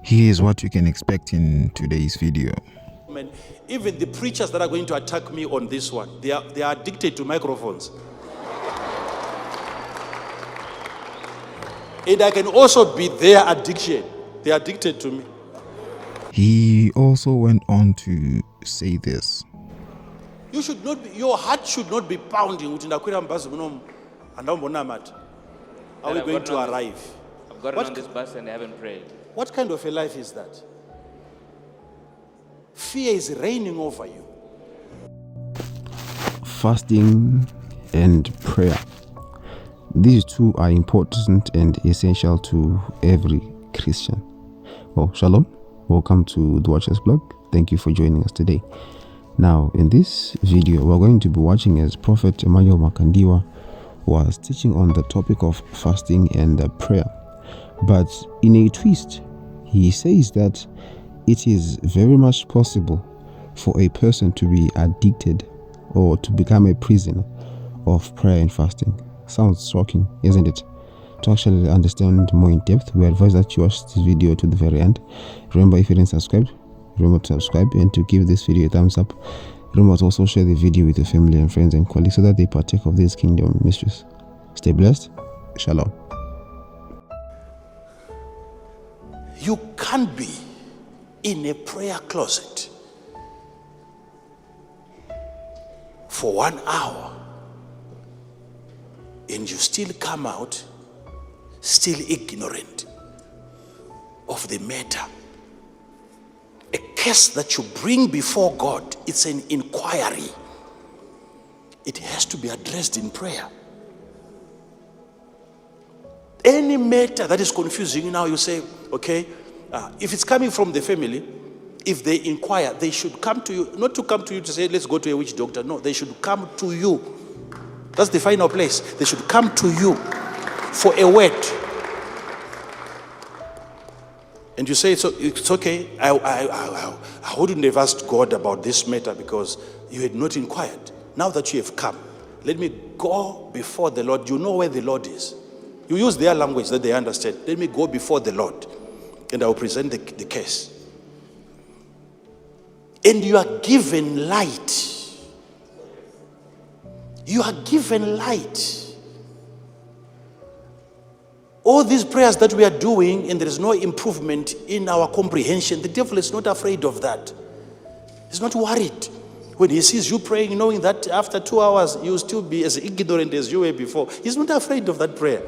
Here's what you can expect in today's video. Even the preachers that are going to attack me on this one, they are addicted to microphones. And I can also be their addiction. They are addicted to me. He also went on to say this. You should not be, your heart should not be pounding. Are we going to arrive? I've gotten on this bus and I haven't prayed. What kind of a life is that? Fear is reigning over you. Fasting and prayer. These two are important and essential to every Christian. Oh, shalom. Welcome to the Watchers blog. Thank you for joining us today. Now, in this video, we're going to be watching as Prophet Emmanuel Makandiwa was teaching on the topic of fasting and prayer. But in a twist, he says that it is very much possible for a person to be addicted or to become a prisoner of prayer and fasting. Sounds shocking, isn't it? To actually understand more in depth, we advise that you watch this video to the very end. Remember, if you didn't subscribe, remember to subscribe and to give this video a thumbs up. Remember to also share the video with your family and friends and colleagues so that they partake of this kingdom mysteries. Stay blessed. Shalom. You can't be in a prayer closet for 1 hour and you still come out still ignorant of the matter. A case that you bring before God, it's an inquiry. It has to be addressed in prayer. Any matter that is confusing you now, you say, okay, if it's coming from the family, if they inquire, they should come to you, not to come to you to say, let's go to a witch doctor. No, they should come to you. That's the final place. They should come to you for a word. And you say, so it's okay. I wouldn't have asked God about this matter because you had not inquired. Now that you have come, let me go before the Lord. You know where the Lord is. You use their language that they understand. Let me go before the Lord and I will present the case. And you are given light. You are given light. All these prayers that we are doing and there is no improvement in our comprehension, the devil is not afraid of that. He's not worried. When he sees you praying, knowing that after 2 hours you will still be as ignorant as you were before, he's not afraid of that prayer.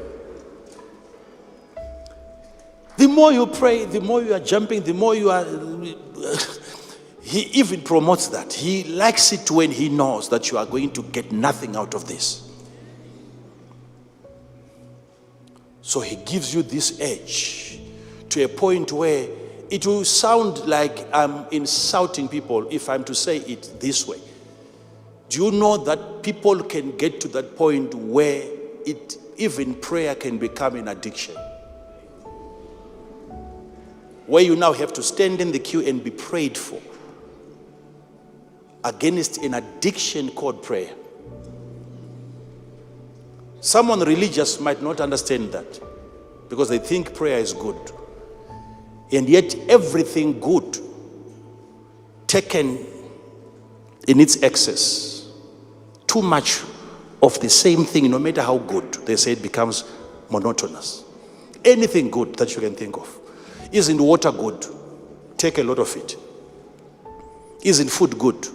The more you pray, the more you are jumping, the more you are... He even promotes that. He likes it when he knows that you are going to get nothing out of this. So he gives you this edge to a point where it will sound like I'm insulting people if I'm to say it this way. Do you know that people can get to that point where even prayer can become an addiction? Where you now have to stand in the queue and be prayed for against an addiction called prayer. Someone religious might not understand that because they think prayer is good. And yet everything good taken in its excess, too much of the same thing, no matter how good, they say it becomes monotonous. Anything good that you can think of. Isn't water good? Take a lot of it. Isn't food good?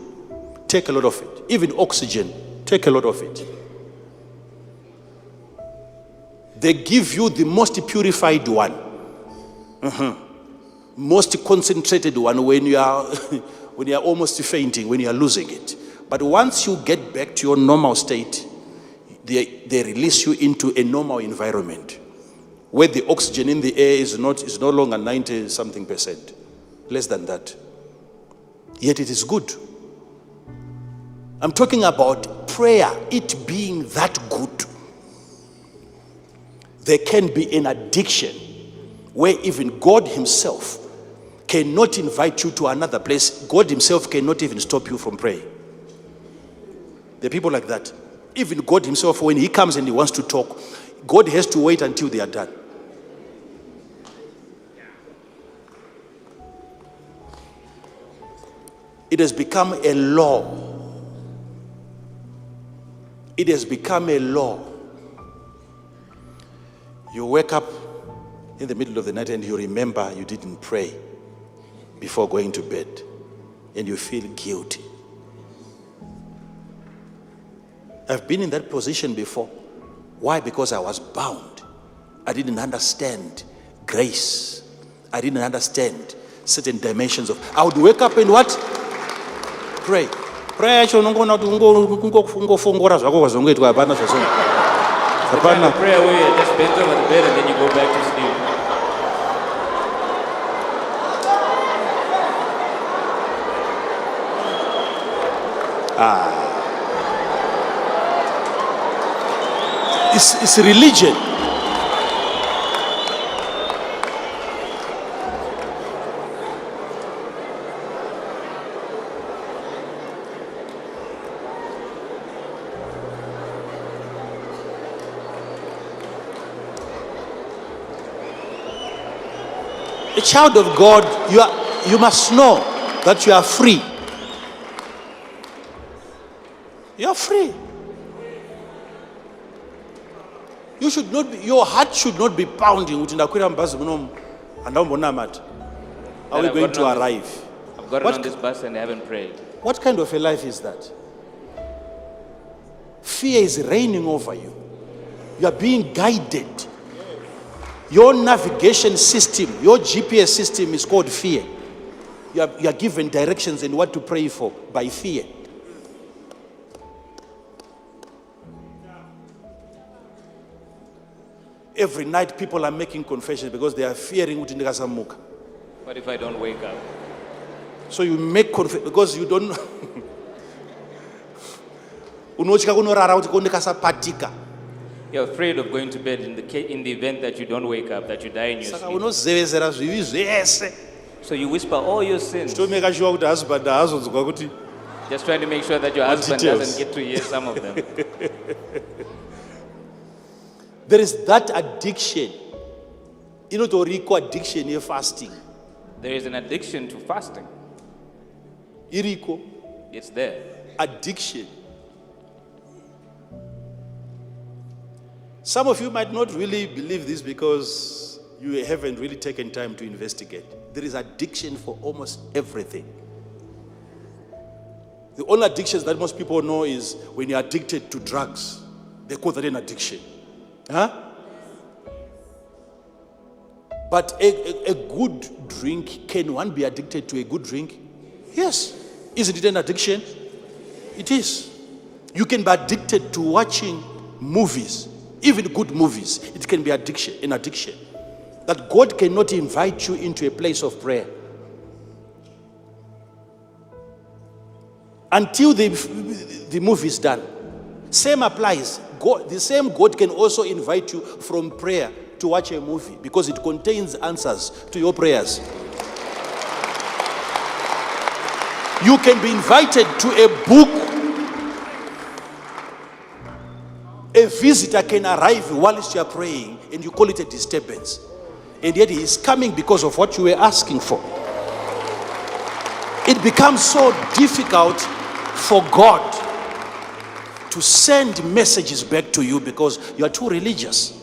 Take a lot of it. Even oxygen, take a lot of it. They give you the most purified one. Most concentrated one when you are when you are almost fainting, when you are losing it. But once you get back to your normal state, they release you into a normal environment where the oxygen in the air is no longer 90-something%, less than that. Yet it is good. I'm talking about prayer, it being that good. There can be an addiction where even God himself cannot invite you to another place. God himself cannot even stop you from praying. There are people like that. Even God himself, when he comes and he wants to talk, God has to wait until they are done. It has become a law. It has become a law. You wake up in the middle of the night and you remember you didn't pray before going to bed, and you feel guilty. I've been in that position before. Why? Because I was bound. I didn't understand grace. I didn't understand certain dimensions of. I would wake up and what? Pray. Prayer. What kind of prayer where you just bent over the bed and then you go back to sleep? It's religion. A child of God, you must know that you are free. You are free. You should not be, your heart should not be pounding. Are we going to arrive? I've gotten on this bus and I haven't prayed. What kind of a life is that? Fear is reigning over you. You are being guided. Your navigation system, your GPS system is called fear. You are given directions and what to pray for by fear. Every night people are making confessions because they are fearing. What if I don't wake up? So you make confession because you don't You're afraid of going to bed in the event that you don't wake up, that you die in your sleep. So you whisper all your sins, to make sure the husband just trying to make sure that your husband doesn't get to hear some of them. there is that addiction. You know, to recall addiction in fasting. There is an addiction to fasting. Iriko. It's there. Addiction. Some of you might not really believe this because you haven't really taken time to investigate. There is addiction for almost everything. The only addictions that most people know is when you're addicted to drugs. They call that an addiction. Huh? But a good drink, can one be addicted to a good drink? Yes. Isn't it an addiction? It is. You can be addicted to watching movies, even good movies. It can be an addiction. That God cannot invite you into a place of prayer until the movie is done. Same applies. The same God can also invite you from prayer to watch a movie because it contains answers to your prayers. You can be invited to a book. A visitor can arrive whilst you are praying and you call it a disturbance. And yet he is coming because of what you were asking for. It becomes so difficult for God to send messages back to you because you are too religious.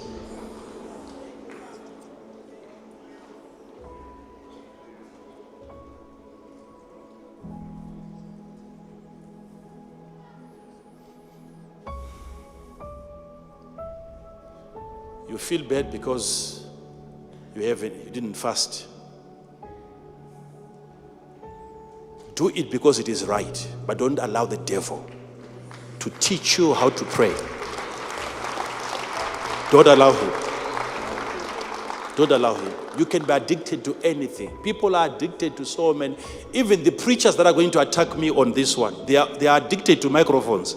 You feel bad because you didn't fast. Do it because it is right, but don't allow the devil to teach you how to pray. Don't allow him. Don't allow him. You can be addicted to anything. People are addicted to so many. Even the preachers that are going to attack me on this one, they are addicted to microphones.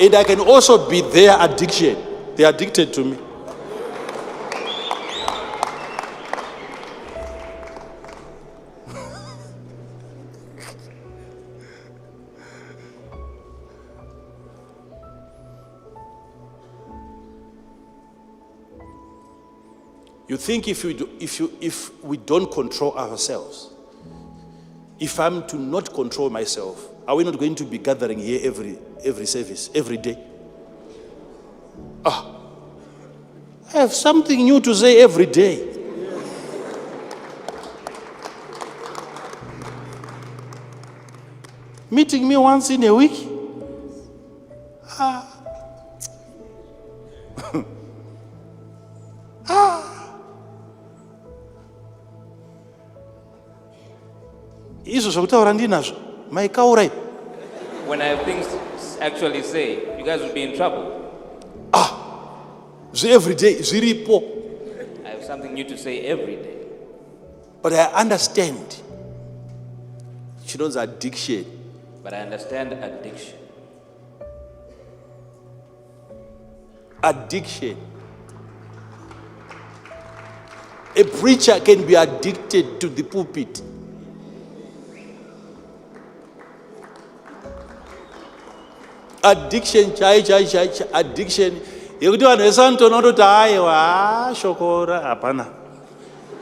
And I can also be their addiction. They are addicted to me. You think if we don't control ourselves, if I'm to not control myself, are we not going to be gathering here every service, every day? I have something new to say every day. Meeting me once in a week? Iso zvakutaura ndinazvo maikaura. When I have things to actually say, you guys will be in trouble. Every day, zviripo. I have something new to say every day. But I understand. She knows addiction. But I understand addiction. Addiction. A preacher can be addicted to the pulpit. Addiction, addiction. Yekuti vanhu vesanto nototi aiwa shokora hapana.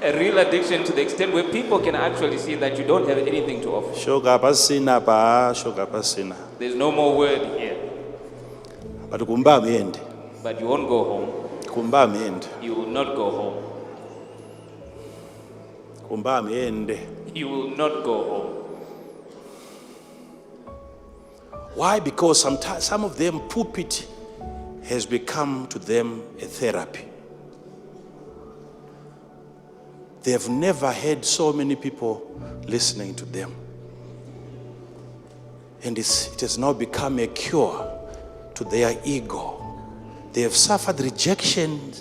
A real addiction to the extent where people can actually see that you don't have anything to offer. Shoka pasina pa, shoka pasina. There's no more word here. But kumba miende. But you won't go home. Kumba miende. You will not go home. Kumba miende. You will not go home. Why? Because some of them, pulpit has become to them a therapy. They have never had so many people listening to them. And it has now become a cure to their ego. They have suffered rejection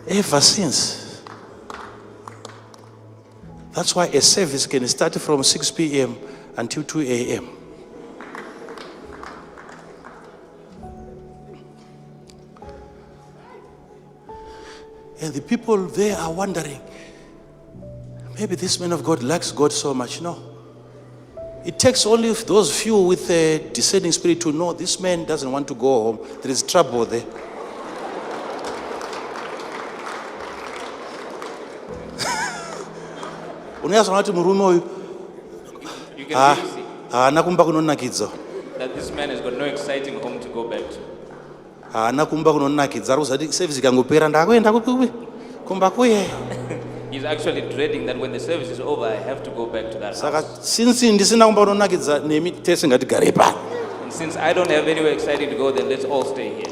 ever since. That's why a service can start from 6 p.m. until 2 a.m. And the people there are wondering, maybe this man of God likes God so much. No. It takes only those few with a descending spirit to know this man doesn't want to go home. There is trouble there. You can really see that this man has got no exciting home to go back to. He's actually dreading that when the service is over, I have to go back to that house. And since I don't have anywhere exciting to go, then let's all stay here.